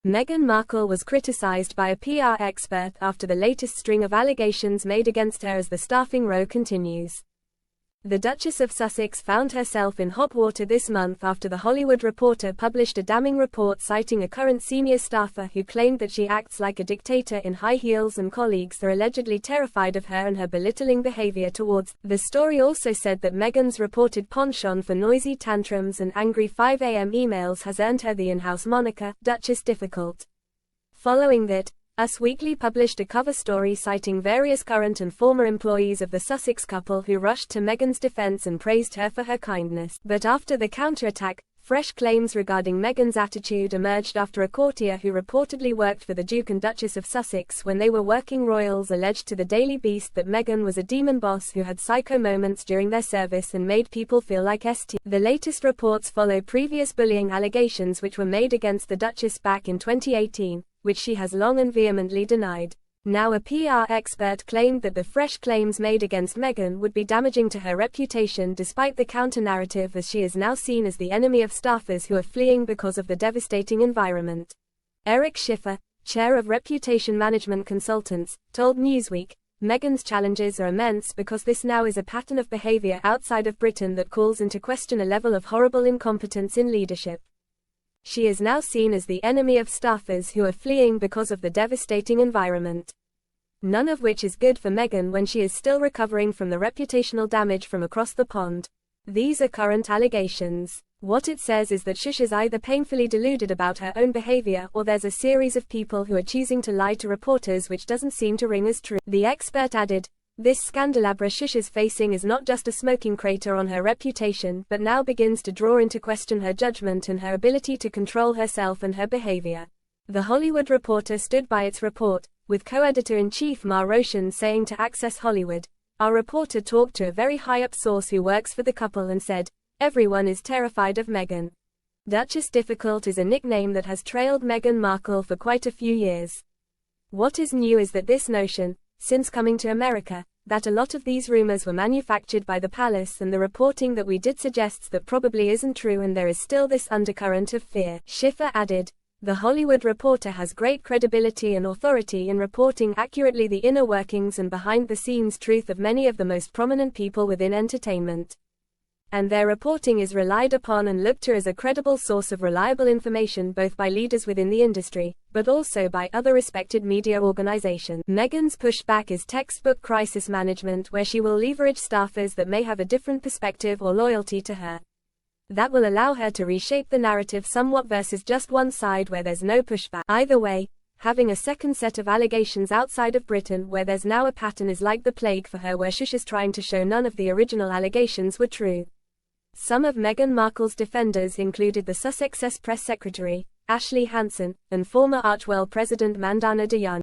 Meghan Markle was criticized by a PR expert after the latest string of allegations made against her as the staffing row continues. The Duchess of Sussex found herself in hot water this month after The Hollywood Reporter published a damning report citing a current senior staffer who claimed that she acts like a dictator in high heels and colleagues are allegedly terrified of her and her belittling behavior towards them. The story also said that Meghan's reported penchant for noisy tantrums and angry 5 a.m. emails has earned her the in-house moniker, Duchess Difficult. Following that, Us Weekly published a cover story citing various current and former employees of the Sussex couple who rushed to Meghan's defense and praised her for her kindness. But after the counterattack, fresh claims regarding Meghan's attitude emerged after a courtier who reportedly worked for the Duke and Duchess of Sussex when they were working royals alleged to the Daily Beast that Meghan was a demon boss who had psycho moments during their service and made people feel like St. The latest reports follow previous bullying allegations which were made against the Duchess back in 2018. Which she has long and vehemently denied. Now a PR expert claimed that the fresh claims made against Meghan would be damaging to her reputation despite the counter-narrative, as she is now seen as the enemy of staffers who are fleeing because of the devastating environment. Eric Schiffer, chair of Reputation Management Consultants, told Newsweek, Meghan's challenges are immense because this now is a pattern of behavior outside of Britain that calls into question a level of horrible incompetence in leadership. She is now seen as the enemy of staffers who are fleeing because of the devastating environment. None of which is good for Meghan when she is still recovering from the reputational damage from across the pond. These are current allegations. What it says is that Shush is either painfully deluded about her own behavior or there's a series of people who are choosing to lie to reporters, which doesn't seem to ring as true. The expert added, this scandalabra Shush is facing is not just a smoking crater on her reputation but now begins to draw into question her judgment and her ability to control herself and her behavior. The Hollywood Reporter stood by its report, with co-editor-in-chief Ma Roshan saying to Access Hollywood, our reporter talked to a very high-up source who works for the couple and said, everyone is terrified of Meghan. Duchess Difficult is a nickname that has trailed Meghan Markle for quite a few years. What is new is that this notion, since coming to America, that a lot of these rumors were manufactured by the palace, and the reporting that we did suggests that probably isn't true and there is still this undercurrent of fear. Schiffer added, The Hollywood Reporter has great credibility and authority in reporting accurately the inner workings and behind-the-scenes truth of many of the most prominent people within entertainment. And their reporting is relied upon and looked to as a credible source of reliable information both by leaders within the industry, but also by other respected media organizations. Meghan's pushback is textbook crisis management, where she will leverage staffers that may have a different perspective or loyalty to her. That will allow her to reshape the narrative somewhat versus just one side where there's no pushback. Either way, having a second set of allegations outside of Britain where there's now a pattern is like the plague for her, where Shush is trying to show none of the original allegations were true. Some of Meghan Markle's defenders included the Sussex's press secretary, Ashley Hansen, and former Archewell president Mandana Dayani.